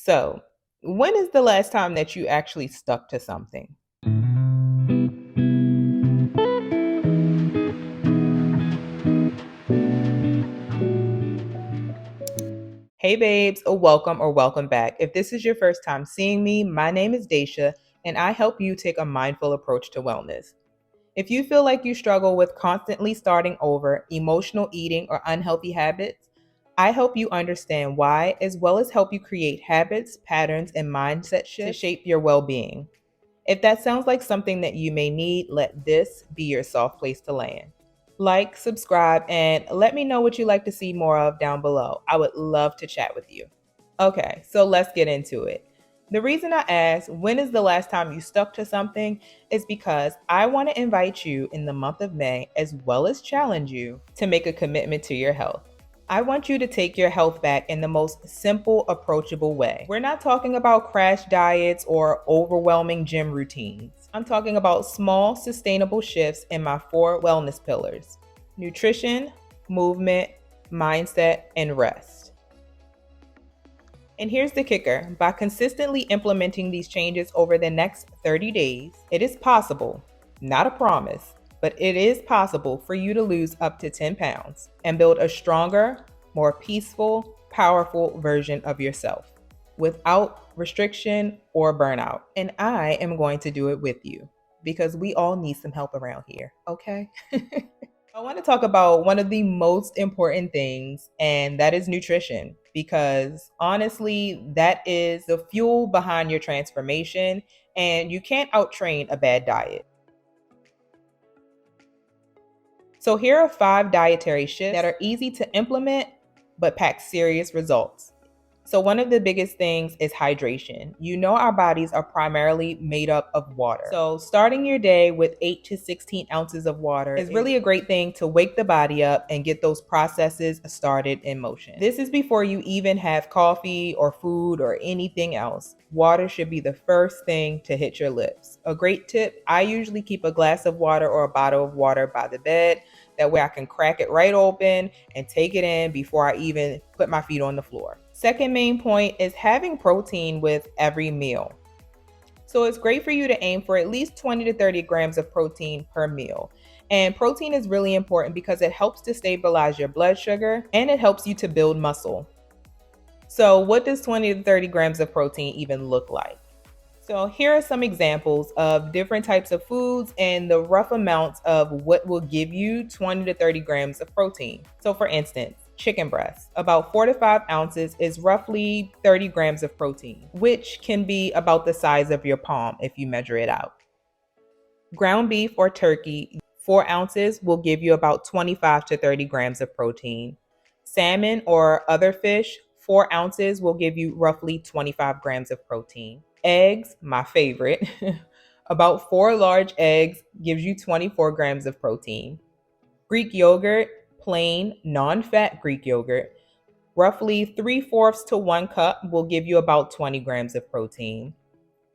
So, when is the last time that you actually stuck to something? Hey babes, welcome back. If this is your first time seeing me, my name is Daisha and I help you take a mindful approach to wellness. If you feel like you struggle with constantly starting over, emotional eating, or unhealthy habits, I help you understand why, as well as help you create habits, patterns, and mindset shifts to shape your well being. If that sounds like something that you may need, let this be your soft place to land. Like, subscribe, and let me know what you'd like to see more of down below. I would love to chat with you. Okay, so let's get into it. The reason I asked, when is the last time you stuck to something, is because I want to invite you in the month of May, as well as challenge you to make a commitment to your health. I want you to take your health back in the most simple, approachable way. We're not talking about crash diets or overwhelming gym routines. I'm talking about small, sustainable shifts in my four wellness pillars: nutrition, movement, mindset, and rest. And here's the kicker: by consistently implementing these changes over the next 30 days, it is possible, not a promise, but it is possible for you to lose up to 10 pounds and build a stronger, more peaceful, powerful version of yourself without restriction or burnout. And I am going to do it with you because we all need some help around here, okay? I want to talk about one of the most important things, and that is nutrition, because honestly, that is the fuel behind your transformation, and you can't outtrain a bad diet. So, here are 5 dietary shifts that are easy to implement but pack serious results. So, one of the biggest things is hydration. You know, our bodies are primarily made up of water. So, starting your day with 8 to 16 ounces of water is really a great thing to wake the body up and get those processes started in motion. This is before you even have coffee or food or anything else. Water should be the first thing to hit your lips. A great tip: I usually keep a glass of water or a bottle of water by the bed. That way I can crack it right open and take it in before I even put my feet on the floor. Second main point is having protein with every meal. So it's great for you to aim for at least 20 to 30 grams of protein per meal. And protein is really important because it helps to stabilize your blood sugar and it helps you to build muscle. So what does 20 to 30 grams of protein even look like? So here are some examples of different types of foods and the rough amounts of what will give you 20 to 30 grams of protein. So for instance, chicken breast, about 4 to 5 ounces is roughly 30 grams of protein, which can be about the size of your palm if you measure it out. Ground beef or turkey, 4 ounces will give you about 25 to 30 grams of protein. Salmon or other fish, 4 ounces will give you roughly 25 grams of protein. Eggs, my favorite, about 4 large eggs gives you 24 grams of protein. Greek yogurt, plain, non-fat Greek yogurt, roughly 3/4 to 1 cup will give you about 20 grams of protein.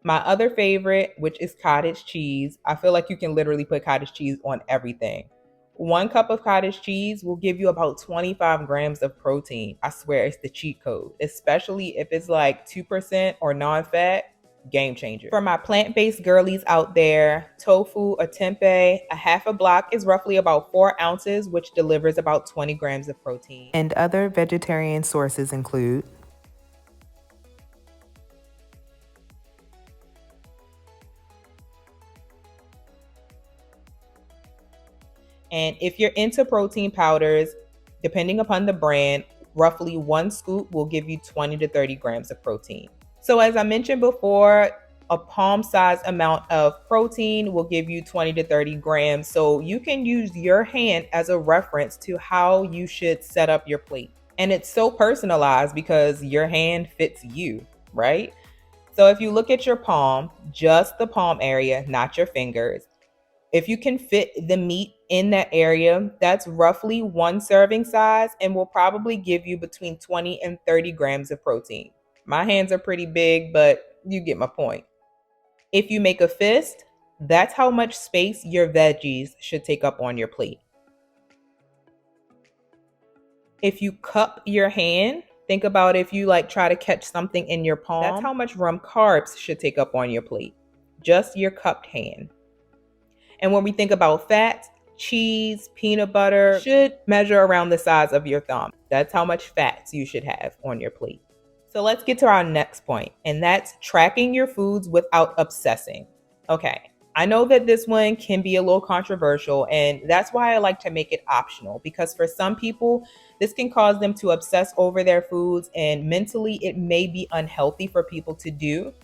My other favorite, which is cottage cheese. I feel like you can literally put cottage cheese on everything. 1 cup of cottage cheese will give you about 25 grams of protein. I swear it's the cheat code, especially if it's like 2% or non-fat. Game changer. For my plant-based girlies out there, tofu or tempeh, a half a block is roughly about 4 ounces, which delivers about 20 grams of protein. And other vegetarian sources include And if you're into protein powders, depending upon the brand, roughly 1 scoop will give you 20 to 30 grams of protein. So as I mentioned before, a palm-sized amount of protein will give you 20 to 30 grams. So you can use your hand as a reference to how you should set up your plate. And it's so personalized because your hand fits you, right? So if you look at your palm, just the palm area, not your fingers, if you can fit the meat in that area, that's roughly 1 serving size and will probably give you between 20 and 30 grams of protein. My hands are pretty big, but you get my point. If you make a fist, that's how much space your veggies should take up on your plate. If you cup your hand, Think about if you like try to catch something in your palm. That's how much rum carbs should take up on your plate. Just your cupped hand. And when we think about fats, cheese, peanut butter should measure around the size of your thumb. That's how much fats you should have on your plate. So let's get to our next point, and that's tracking your foods without obsessing. Okay, I know that this one can be a little controversial, and that's why I like to make it optional, because for some people, this can cause them to obsess over their foods, and mentally it may be unhealthy for people to do.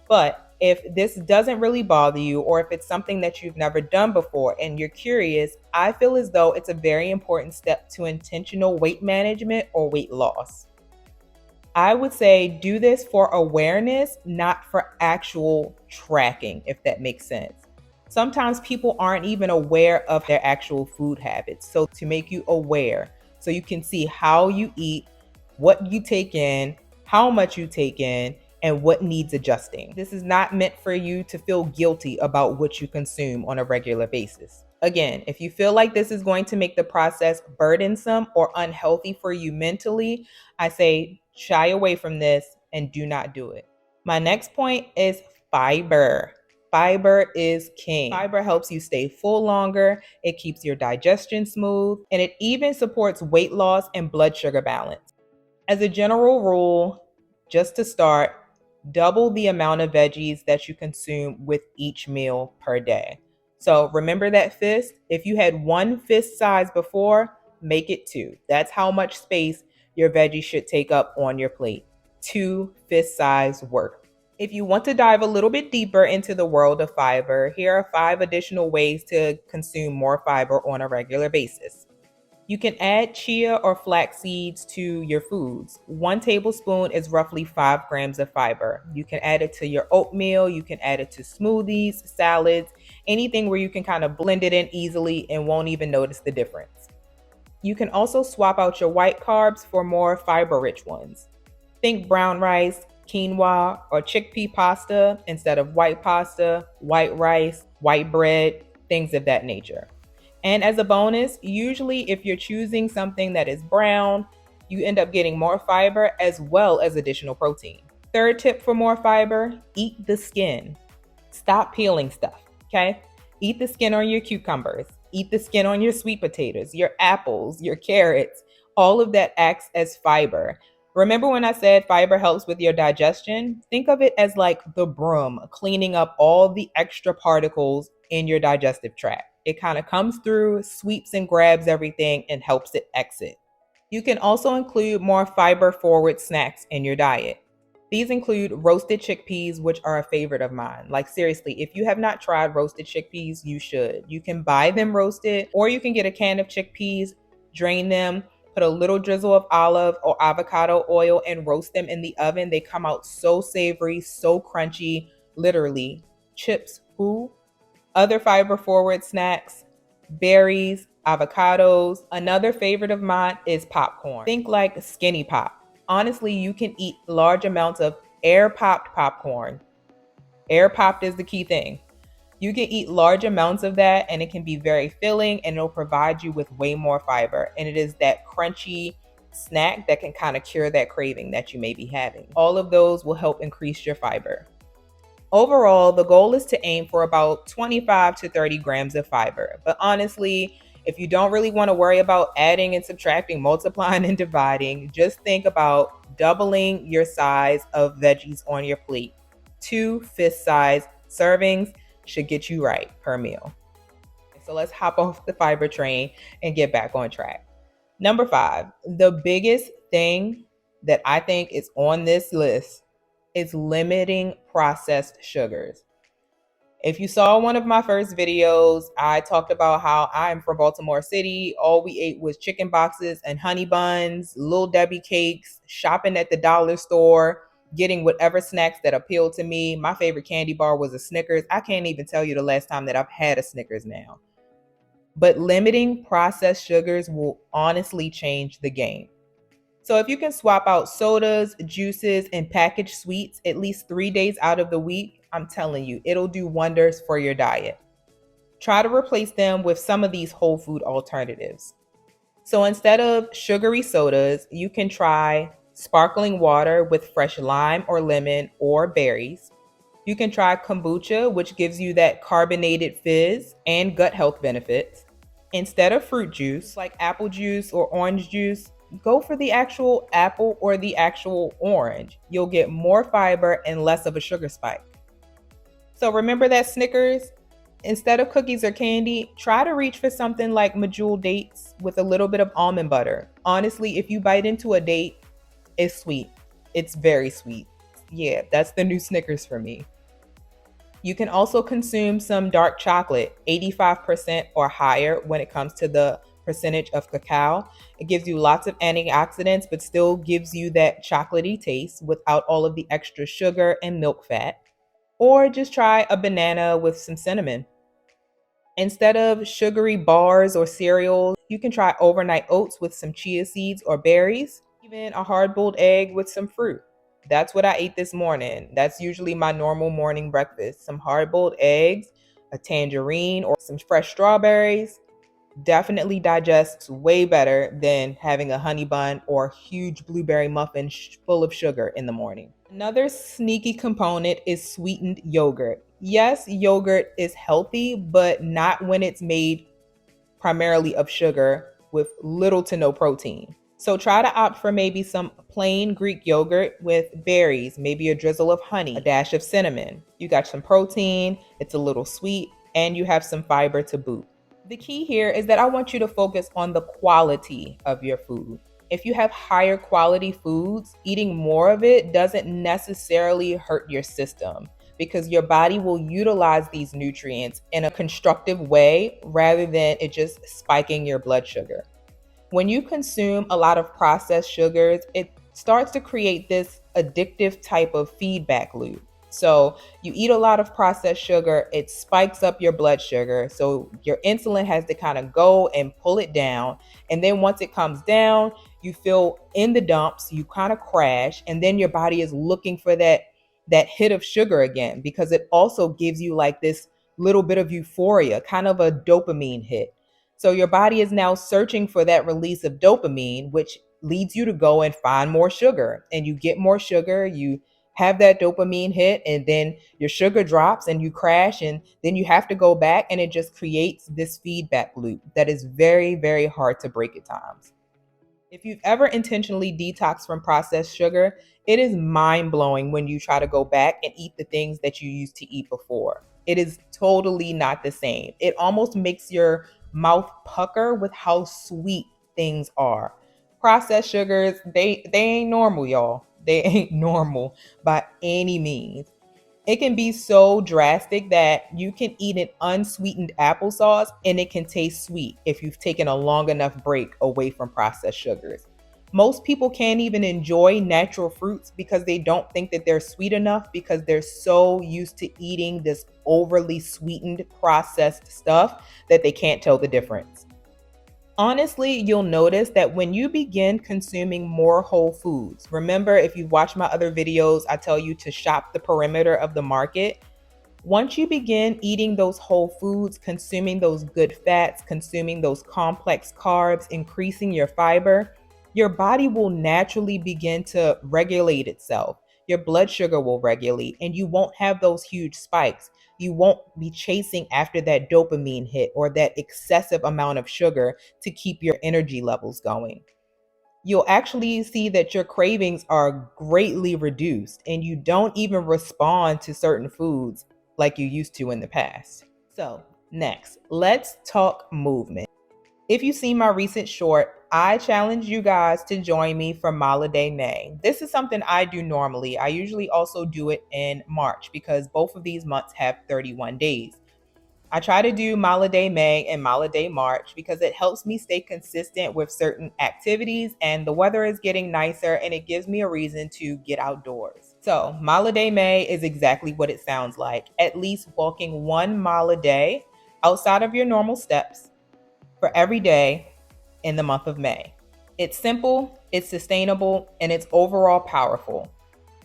But if this doesn't really bother you, or if it's something that you've never done before and you're curious, I feel as though it's a very important step to intentional weight management or weight loss. I would say do this for awareness, not for actual tracking, if that makes sense. Sometimes people aren't even aware of their actual food habits. So to make you aware, so you can see how you eat, what you take in, how much you take in, and what needs adjusting. This is not meant for you to feel guilty about what you consume on a regular basis. Again, if you feel like this is going to make the process burdensome or unhealthy for you mentally, I say shy away from this and do not do it. My next point is fiber. Fiber is king. Fiber helps you stay full longer, it keeps your digestion smooth, and it even supports weight loss and blood sugar balance. As a general rule, just to start, double the amount of veggies that you consume with each meal per day. So remember that fist? If you had one fist size before, make it two. That's how much space your veggies should take up on your plate. 2 fist size worth. If you want to dive a little bit deeper into the world of fiber, here are 5 additional ways to consume more fiber on a regular basis. You can add chia or flax seeds to your foods. 1 tablespoon is roughly 5 grams of fiber. You can add it to your oatmeal, you can add it to smoothies, salads, anything where you can kind of blend it in easily and won't even notice the difference. You can also swap out your white carbs for more fiber-rich ones. Think brown rice, quinoa, or chickpea pasta instead of white pasta, white rice, white bread, things of that nature. And as a bonus, usually if you're choosing something that is brown, you end up getting more fiber as well as additional protein. Third tip for more fiber, eat the skin. Stop peeling stuff, okay? Eat the skin on your cucumbers. Eat the skin on your sweet potatoes, your apples, your carrots. All of that acts as fiber. Remember when I said fiber helps with your digestion? Think of it as like the broom cleaning up all the extra particles in your digestive tract. It kind of comes through, sweeps and grabs everything and helps it exit. You can also include more fiber-forward snacks in your diet. These include roasted chickpeas, which are a favorite of mine. Like seriously, if you have not tried roasted chickpeas, you should. You can buy them roasted, or you can get a can of chickpeas, drain them, put a little drizzle of olive or avocado oil and roast them in the oven. They come out so savory, so crunchy, literally. Chips, who? Other fiber-forward snacks, berries, avocados. Another favorite of mine is popcorn. Think like Skinny Pop. Honestly, you can eat large amounts of air-popped popcorn. Air-popped is the key thing. You can eat large amounts of that and it can be very filling and it'll provide you with way more fiber. And it is that crunchy snack that can kind of cure that craving that you may be having. All of those will help increase your fiber. Overall, the goal is to aim for about 25 to 30 grams of fiber. But honestly, if you don't really want to worry about adding and subtracting, multiplying and dividing, just think about doubling your size of veggies on your plate. 2 fist size servings should get you right per meal. So let's hop off the fiber train and get back on track. Number 5, the biggest thing that I think is on this list is limiting processed sugars. If you saw one of my first videos, I talked about how I'm from Baltimore City. All we ate was chicken boxes and honey buns, Little Debbie cakes, shopping at the dollar store, getting whatever snacks that appealed to me. My favorite candy bar was a Snickers. I can't even tell you the last time that I've had a Snickers now. But limiting processed sugars will honestly change the game. So if you can swap out sodas, juices, and packaged sweets at least 3 days out of the week, I'm telling you, it'll do wonders for your diet. Try to replace them with some of these whole food alternatives. So instead of sugary sodas, you can try sparkling water with fresh lime or lemon or berries. You can try kombucha, which gives you that carbonated fizz and gut health benefits. Instead of fruit juice, like apple juice or orange juice, go for the actual apple or the actual orange. You'll get more fiber and less of a sugar spike. So remember that Snickers? Instead of cookies or candy, try to reach for something like medjool dates with a little bit of almond butter. Honestly, if you bite into a date, it's sweet. It's very sweet. Yeah, that's the new Snickers for me. You can also consume some dark chocolate, 85% or higher when it comes to the percentage of cacao. It gives you lots of antioxidants, but still gives you that chocolatey taste without all of the extra sugar and milk fat. Or just try a banana with some cinnamon. Instead of sugary bars or cereals, you can try overnight oats with some chia seeds or berries, even a hard-boiled egg with some fruit. That's what I ate this morning. That's usually my normal morning breakfast. Some hard-boiled eggs, a tangerine, or some fresh strawberries. Definitely digests way better than having a honey bun or huge blueberry muffin full of sugar in the morning. Another sneaky component is sweetened yogurt. Yes, yogurt is healthy, but not when it's made primarily of sugar with little to no protein. So try to opt for maybe some plain Greek yogurt with berries, maybe a drizzle of honey, a dash of cinnamon. You got some protein, it's a little sweet, and you have some fiber to boot. The key here is that I want you to focus on the quality of your food. If you have higher quality foods, eating more of it doesn't necessarily hurt your system because your body will utilize these nutrients in a constructive way rather than it just spiking your blood sugar. When you consume a lot of processed sugars, it starts to create this addictive type of feedback loop. So you eat a lot of processed sugar, it spikes up your blood sugar. So your insulin has to kind of go and pull it down. And then once it comes down, you feel in the dumps, you kind of crash, and then your body is looking for that hit of sugar again because it also gives you like this little bit of euphoria, kind of a dopamine hit. So your body is now searching for that release of dopamine, which leads you to go and find more sugar. And you get more sugar, you have that dopamine hit, and then your sugar drops and you crash, and then you have to go back, and it just creates this feedback loop that is very, very hard to break at times. If you've ever intentionally detoxed from processed sugar, it is mind blowing when you try to go back and eat the things that you used to eat before. It is totally not the same. It almost makes your mouth pucker with how sweet things are. Processed sugars, they ain't normal, y'all. They ain't normal by any means. It can be so drastic that you can eat an unsweetened applesauce and it can taste sweet if you've taken a long enough break away from processed sugars. Most people can't even enjoy natural fruits because they don't think that they're sweet enough because they're so used to eating this overly sweetened processed stuff that they can't tell the difference. Honestly, you'll notice that when you begin consuming more whole foods, remember if you've watched my other videos, I tell you to shop the perimeter of the market. Once you begin eating those whole foods, consuming those good fats, consuming those complex carbs, increasing your fiber, your body will naturally begin to regulate itself. Your blood sugar will regulate and you won't have those huge spikes. You won't be chasing after that dopamine hit or that excessive amount of sugar to keep your energy levels going. You'll actually see that your cravings are greatly reduced and you don't even respond to certain foods like you used to in the past. So, next, let's talk movement. If you see my recent short, I challenge you guys to join me for Mala Day May. This is something I do normally. I usually also do it in March because both of these months have 31 days. I try to do Mala Day May and Mala Day March because it helps me stay consistent with certain activities and the weather is getting nicer and it gives me a reason to get outdoors. So Mala Day May is exactly what it sounds like. At least walking 1 mile a day outside of your normal steps for every day in the month of May. It's simple, it's sustainable, and it's overall powerful.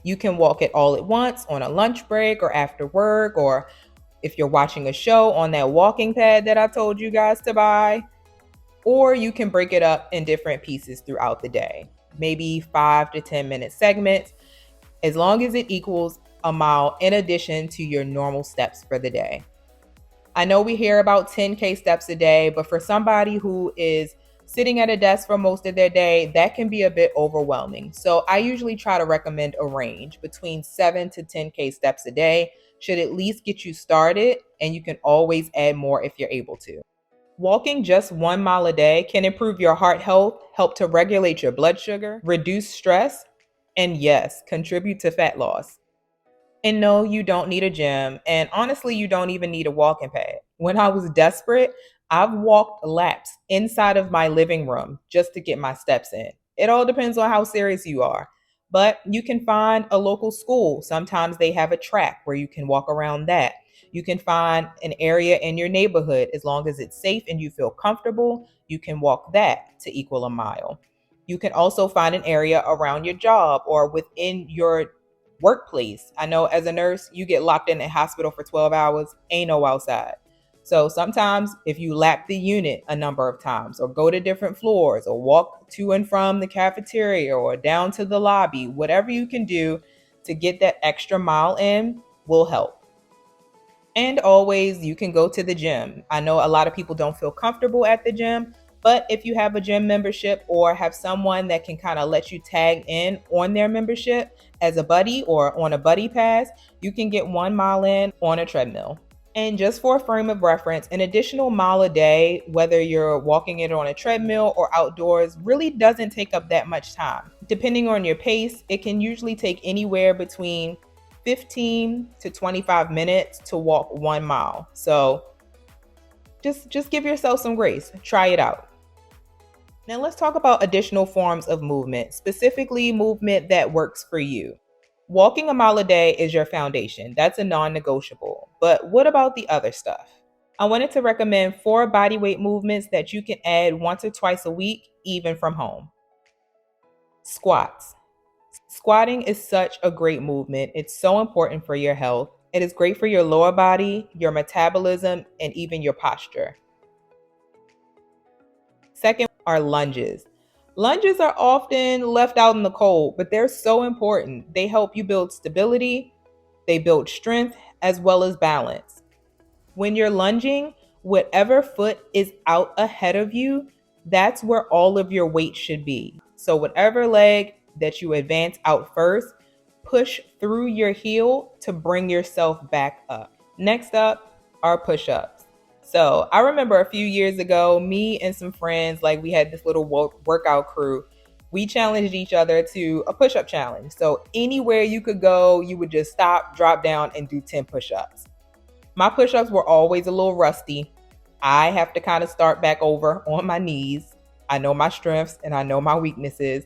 You can walk it all at once on a lunch break or after work, or if you're watching a show on that walking pad that I told you guys to buy, or you can break it up in different pieces throughout the day. maybe 5 to 10 minute segments, as long as it equals a mile in addition to your normal steps for the day. I know we hear about 10K steps a day, but for somebody who is sitting at a desk for most of their day, that can be a bit overwhelming. So I usually try to recommend a range between 7 to 10K steps a day, should at least get you started, and you can always add more if you're able to. Walking just 1 mile a day can improve your heart health, help to regulate your blood sugar, reduce stress, and yes, contribute to fat loss. And no, you don't need a gym. And honestly, you don't even need a walking pad. When I was desperate, I've walked laps inside of my living room just to get my steps in. It all depends on how serious you are. But you can find a local school. Sometimes they have a track where you can walk around that. You can find an area in your neighborhood. As long as it's safe and you feel comfortable, you can walk that to equal a mile. You can also find an area around your job or within your workplace. I know as a nurse, you get locked in a hospital for 12 hours, ain't no outside. So sometimes if you lap the unit a number of times or go to different floors or walk to and from the cafeteria or down to the lobby, whatever you can do to get that extra mile in will help. And always, you can go to the gym. I know a lot of people don't feel comfortable at the gym, but if you have a gym membership or have someone that can kind of let you tag in on their membership as a buddy or on a buddy pass, you can get 1 mile in on a treadmill. And just for a frame of reference, an additional mile a day, whether you're walking it on a treadmill or outdoors, really doesn't take up that much time. Depending on your pace, it can usually take anywhere between 15 to 25 minutes to walk 1 mile. So just give yourself some grace. Try it out. Now let's talk about additional forms of movement, specifically movement that works for you. Walking a mile a day is your foundation. That's a non-negotiable. But what about the other stuff? I wanted to recommend 4 bodyweight movements that you can add once or twice a week, even from home. Squats. Squatting is such a great movement. It's so important for your health. It is great for your lower body, your metabolism, and even your posture. Second are lunges. Lunges are often left out in the cold, but they're so important. They help you build stability, they build strength, as well as balance. When you're lunging, whatever foot is out ahead of you, that's where all of your weight should be. So whatever leg that you advance out first, push through your heel to bring yourself back up. Next up are push-ups. So I remember a few years ago, me and some friends, like we had this little workout crew. We challenged each other to a push-up challenge. So anywhere you could go, you would just stop, drop down, and do 10 push-ups. My push-ups were always a little rusty. I have to kind of start back over on my knees. I know my strengths and I know my weaknesses.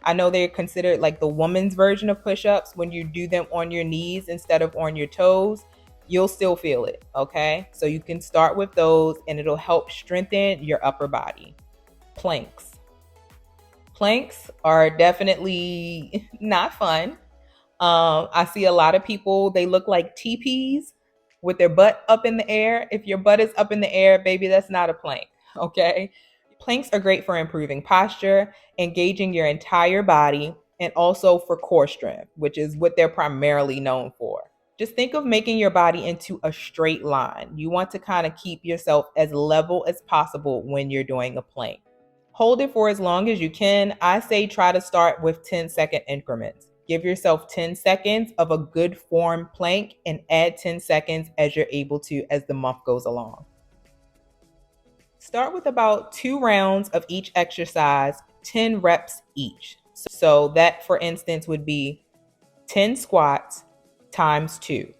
I know they're considered like the woman's version of push-ups when you do them on your knees instead of on your toes. You'll still feel it, okay? So you can start with those and it'll help strengthen your upper body. Planks. Planks are definitely not fun. I see a lot of people, they look like teepees with their butt up in the air. If your butt is up in the air, baby, that's not a plank, okay? Planks are great for improving posture, engaging your entire body, and also for core strength, which is what they're primarily known for. Just think of making your body into a straight line. You want to kind of keep yourself as level as possible when you're doing a plank. Hold it for as long as you can. I say try to start with 10-second increments. Give yourself 10 seconds of a good form plank and add 10 seconds as you're able to as the month goes along. Start with about 2 rounds of each exercise, 10 reps each. So that, for instance, would be 10 squats times 2.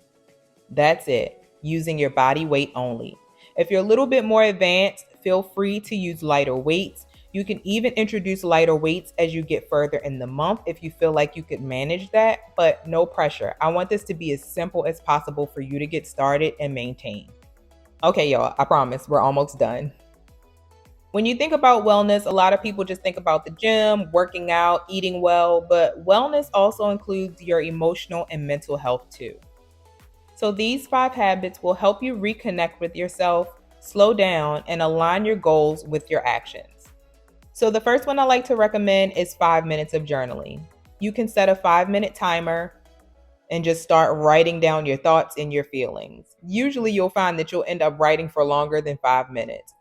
That's it, using your body weight only. If you're a little bit more advanced, feel free to use lighter weights. You can even introduce lighter weights as you get further in the month if you feel like you could manage that, but no pressure. I want this to be as simple as possible for you to get started and maintain. Okay, y'all, I promise we're almost done. When you think about wellness, a lot of people just think about the gym, working out, eating well, but wellness also includes your emotional and mental health too. So these 5 habits will help you reconnect with yourself, slow down, and align your goals with your actions. So the first one I like to recommend is 5 minutes of journaling. You can set a 5-minute timer and just start writing down your thoughts and your feelings. Usually you'll find that you'll end up writing for longer than 5 minutes.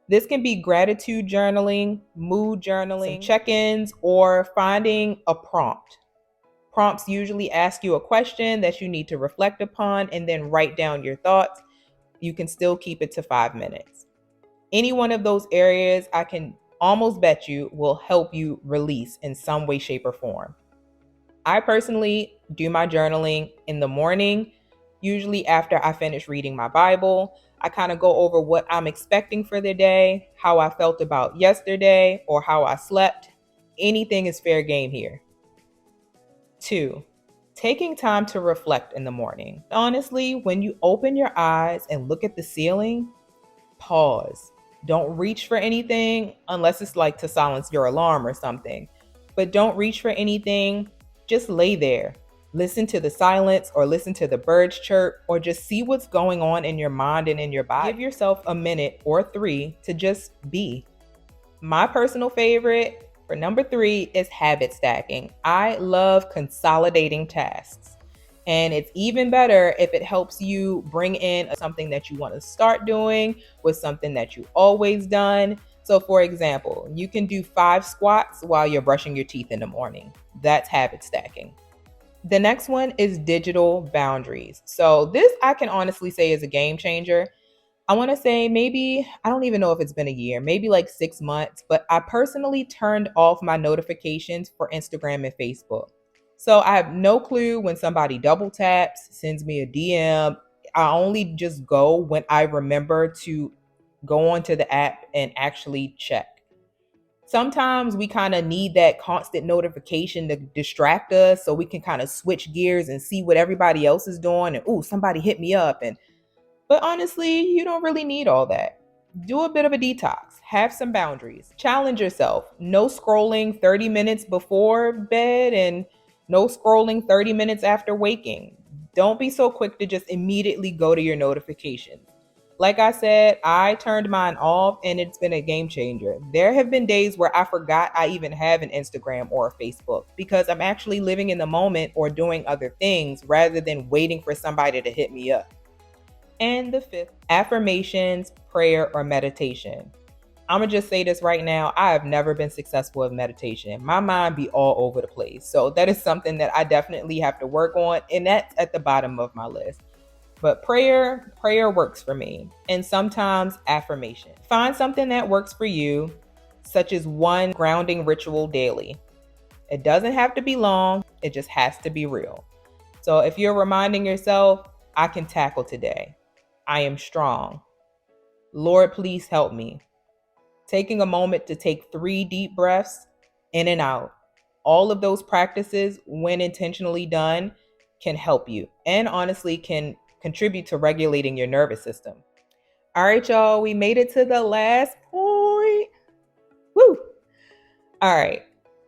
This can be gratitude journaling, mood journaling, some check-ins, or finding a prompt. Prompts usually ask you a question that you need to reflect upon and then write down your thoughts. You can still keep it to 5 minutes. Any one of those areas, I can almost bet you, will help you release in some way, shape, or form. I personally do my journaling in the morning, usually after I finish reading my Bible. I kind of go over what I'm expecting for the day, how I felt about yesterday, or how I slept. Anything is fair game here. 2, taking time to reflect in the morning. Honestly, when you open your eyes and look at the ceiling, pause. Don't reach for anything unless it's like to silence your alarm or something. But don't reach for anything. Just lay there. Listen to the silence or listen to the birds chirp or just see what's going on in your mind and in your body. Give yourself a minute or 3 to just be. My personal favorite for number 3 is habit stacking. I love consolidating tasks. And it's even better if it helps you bring in something that you want to start doing with something that you've always done. So for example, you can do 5 squats while you're brushing your teeth in the morning. That's habit stacking. The next one is digital boundaries. So this I can honestly say is a game changer. I want to say maybe, I don't even know if it's been a year, maybe like 6 months, but I personally turned off my notifications for Instagram and Facebook. So I have no clue when somebody double taps, sends me a DM. I only just go when I remember to go onto the app and actually check. Sometimes we kind of need that constant notification to distract us so we can kind of switch gears and see what everybody else is doing. And, ooh, somebody hit me up. But honestly, you don't really need all that. Do a bit of a detox, have some boundaries, challenge yourself. No scrolling 30 minutes before bed and no scrolling 30 minutes after waking. Don't be so quick to just immediately go to your notifications. Like I said, I turned mine off and it's been a game changer. There have been days where I forgot I even have an Instagram or a Facebook because I'm actually living in the moment or doing other things rather than waiting for somebody to hit me up. And the 5th, affirmations, prayer, or meditation. I'm going to just say this right now. I have never been successful at meditation. My mind be all over the place. So that is something that I definitely have to work on. And that's at the bottom of my list. But prayer works for me. And sometimes affirmation. Find something that works for you, such as one grounding ritual daily. It doesn't have to be long. It just has to be real. So if you're reminding yourself, I can tackle today. I am strong. Lord, please help me. Taking a moment to take 3 deep breaths in and out. All of those practices, when intentionally done, can help you and honestly can contribute to regulating your nervous system. All right, y'all, we made it to the last point. Woo! All right,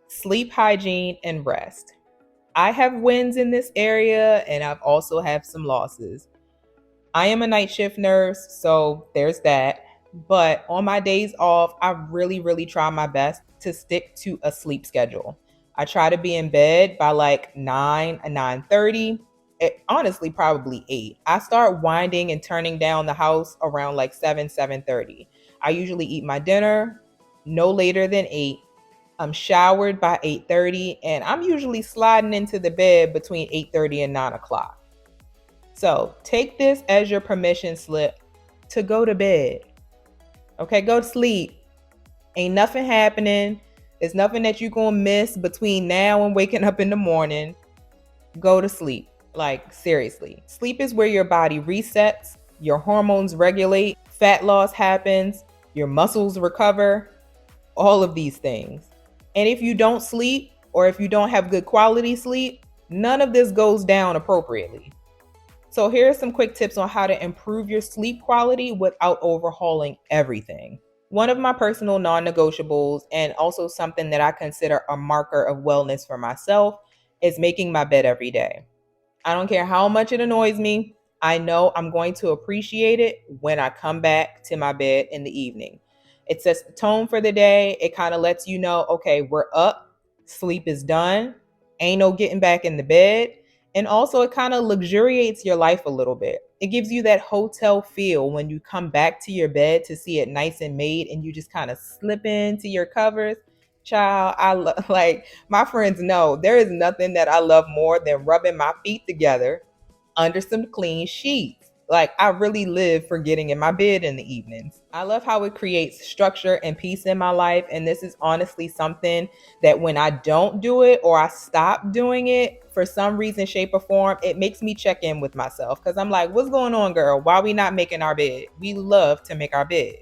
sleep hygiene and rest. I have wins in this area and I've also have some losses. I am a night shift nurse, so there's that. But on my days off, I really try my best to stick to a sleep schedule. I try to be in bed by like 9, 9:30. Honestly, probably 8. I start winding and turning down the house around like 7, 7:30. I usually eat my dinner no later than 8. I'm showered by 8:30, and I'm usually sliding into the bed between 8:30 and 9 o'clock. So take this as your permission slip to go to bed. Okay, go to sleep. Ain't nothing happening. There's nothing that you're going to miss between now and waking up in the morning. Go to sleep. Like, seriously. Sleep is where your body resets, your hormones regulate, fat loss happens, your muscles recover, all of these things. And if you don't sleep or if you don't have good quality sleep, none of this goes down appropriately. So here are some quick tips on how to improve your sleep quality without overhauling everything. One of my personal non-negotiables and also something that I consider a marker of wellness for myself is making my bed every day. I don't care how much it annoys me. I know I'm going to appreciate it when I come back to my bed in the evening. It sets the tone for the day. It kind of lets you know, okay, we're up, sleep is done, ain't no getting back in the bed. And also, it kind of luxuriates your life a little bit. It gives you that hotel feel when you come back to your bed to see it nice and made and you just kind of slip into your covers. Child, like my friends know there is nothing that I love more than rubbing my feet together under some clean sheets. Like, I really live for getting in my bed in the evenings. I love how it creates structure and peace in my life. And this is honestly something that when I don't do it or I stop doing it for some reason, shape, or form, it makes me check in with myself because I'm like, what's going on, girl? Why are we not making our bed? We love to make our bed.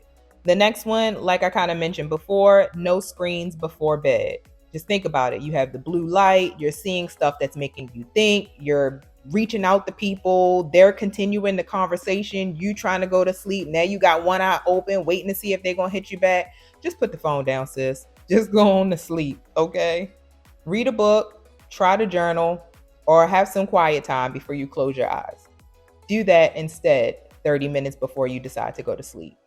The next one, like I kind of mentioned before, no screens before bed. Just think about it. You have the blue light, you're seeing stuff that's making you think, you're reaching out to people, they're continuing the conversation, you trying to go to sleep. Now you got one eye open, waiting to see if they're going to hit you back. Just put the phone down, sis. Just go on to sleep, okay? Read a book, try to journal, or have some quiet time before you close your eyes. Do that instead 30 minutes before you decide to go to sleep.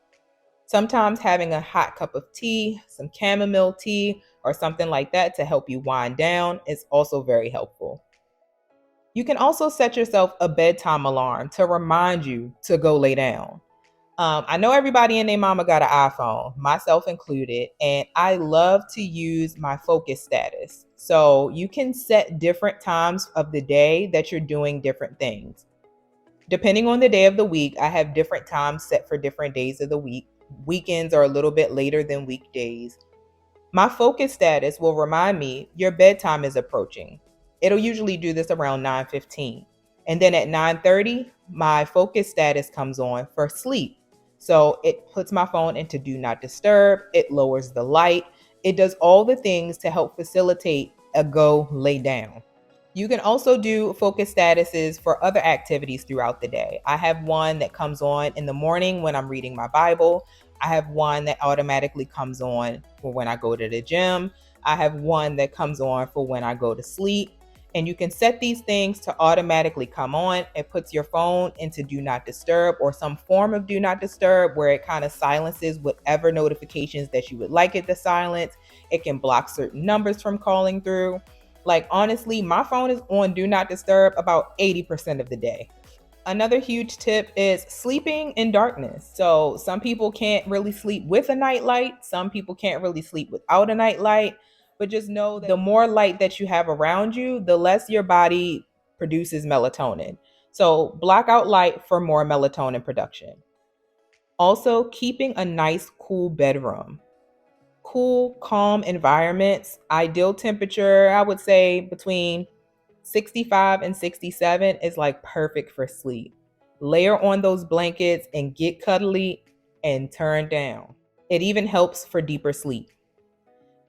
Sometimes having a hot cup of tea, some chamomile tea, or something like that to help you wind down is also very helpful. You can also set yourself a bedtime alarm to remind you to go lay down. I know everybody and their mama got an iPhone, myself included, and I love to use my focus status. So you can set different times of the day that you're doing different things. Depending on the day of the week, I have different times set for different days of the week. Weekends are a little bit later than weekdays. My focus status will remind me your bedtime is approaching. It'll usually do this around 9:15. And then at 9:30, my focus status comes on for sleep. So it puts my phone into do not disturb, it lowers the light, it does all the things to help facilitate a go lay down. You can also do focus statuses for other activities throughout the day. I have one that comes on in the morning when I'm reading my Bible. I have one that automatically comes on for when I go to the gym. I have one that comes on for when I go to sleep. And you can set these things to automatically come on. It puts your phone into do not disturb or some form of do not disturb where it kind of silences whatever notifications that you would like it to silence. It can block certain numbers from calling through. Like, honestly, my phone is on do not disturb about 80% of the day. Another huge tip is sleeping in darkness. So some people can't really sleep with a nightlight. Some people can't really sleep without a nightlight. But just know that the more light that you have around you, the less your body produces melatonin. So block out light for more melatonin production. Also, keeping a nice, cool bedroom. Cool, calm environments, ideal temperature, I would say between 65 and 67 is like perfect for sleep. Layer on those blankets and get cuddly and turn down. It even helps for deeper sleep.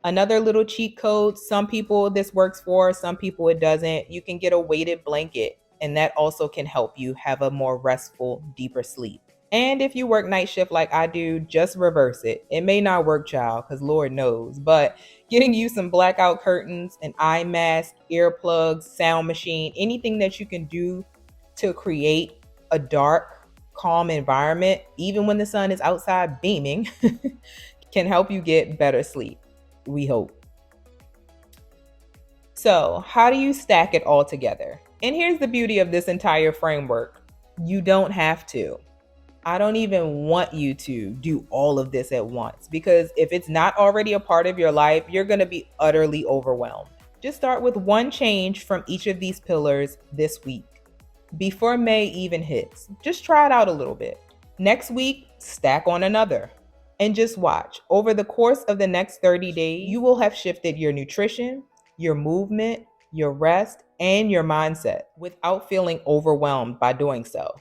Another little cheat code, some people this works for, some people it doesn't. You can get a weighted blanket, and that also can help you have a more restful, deeper sleep. And if you work night shift like I do, just reverse it. It may not work, child, because Lord knows, but getting you some blackout curtains, an eye mask, earplugs, sound machine, anything that you can do to create a dark, calm environment, even when the sun is outside beaming, can help you get better sleep. We hope. So, how do you stack it all together? And here's the beauty of this entire framework. You don't have to. I don't even want you to do all of this at once because if it's not already a part of your life, you're going to be utterly overwhelmed. Just start with one change from each of these pillars this week. Before May even hits, just try it out a little bit. Next week, stack on another. And just watch. Over the course of the next 30 days, you will have shifted your nutrition, your movement, your rest, and your mindset without feeling overwhelmed by doing so.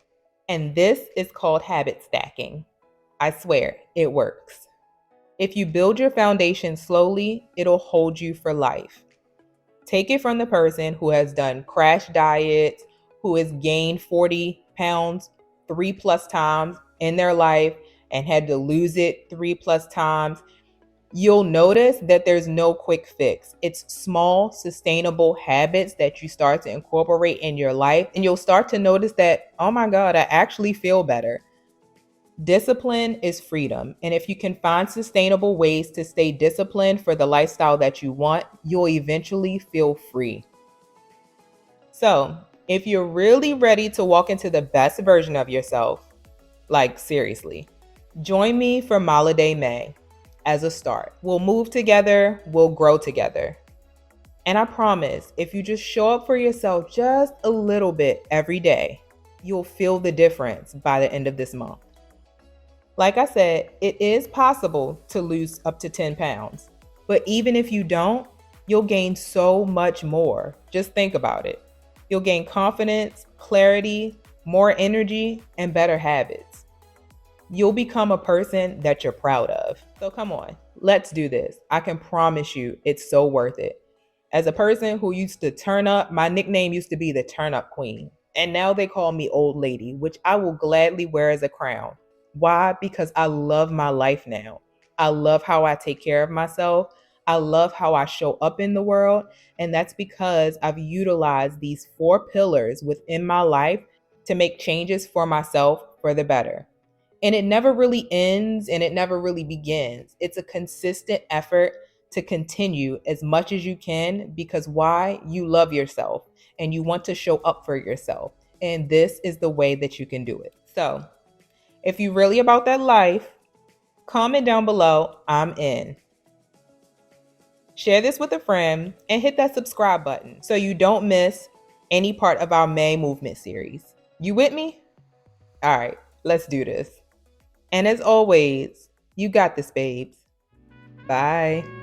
And this is called habit stacking. I swear, it works. If you build your foundation slowly, it'll hold you for life. Take it from the person who has done crash diets, who has gained 40 pounds 3+ times in their life and had to lose it 3+ times. You'll notice that there's no quick fix. It's small, sustainable habits that you start to incorporate in your life. And you'll start to notice that, oh my God, I actually feel better. Discipline is freedom. And if you can find sustainable ways to stay disciplined for the lifestyle that you want, you'll eventually feel free. So, if you're really ready to walk into the best version of yourself, like seriously, join me for Holiday May as a start. We'll move together, we'll grow together. And I promise, if you just show up for yourself just a little bit every day, you'll feel the difference by the end of this month. Like I said, it is possible to lose up to 10 pounds. But even if you don't, you'll gain so much more. Just think about it. You'll gain confidence, clarity, more energy, and better habits. You'll become a person that you're proud of. So come on, let's do this. I can promise you it's so worth it. As a person who used to turn up, my nickname used to be the turn up queen. And now they call me old lady, which I will gladly wear as a crown. Why? Because I love my life now. I love how I take care of myself. I love how I show up in the world. And that's because I've utilized these 4 pillars within my life to make changes for myself for the better. And it never really ends and it never really begins. It's a consistent effort to continue as much as you can because why? You love yourself and you want to show up for yourself. And this is the way that you can do it. So, if you're really about that life, comment down below, I'm in. Share this with a friend and hit that subscribe button so you don't miss any part of our May movement series. You with me? All right, let's do this. And as always, you got this, babes. Bye.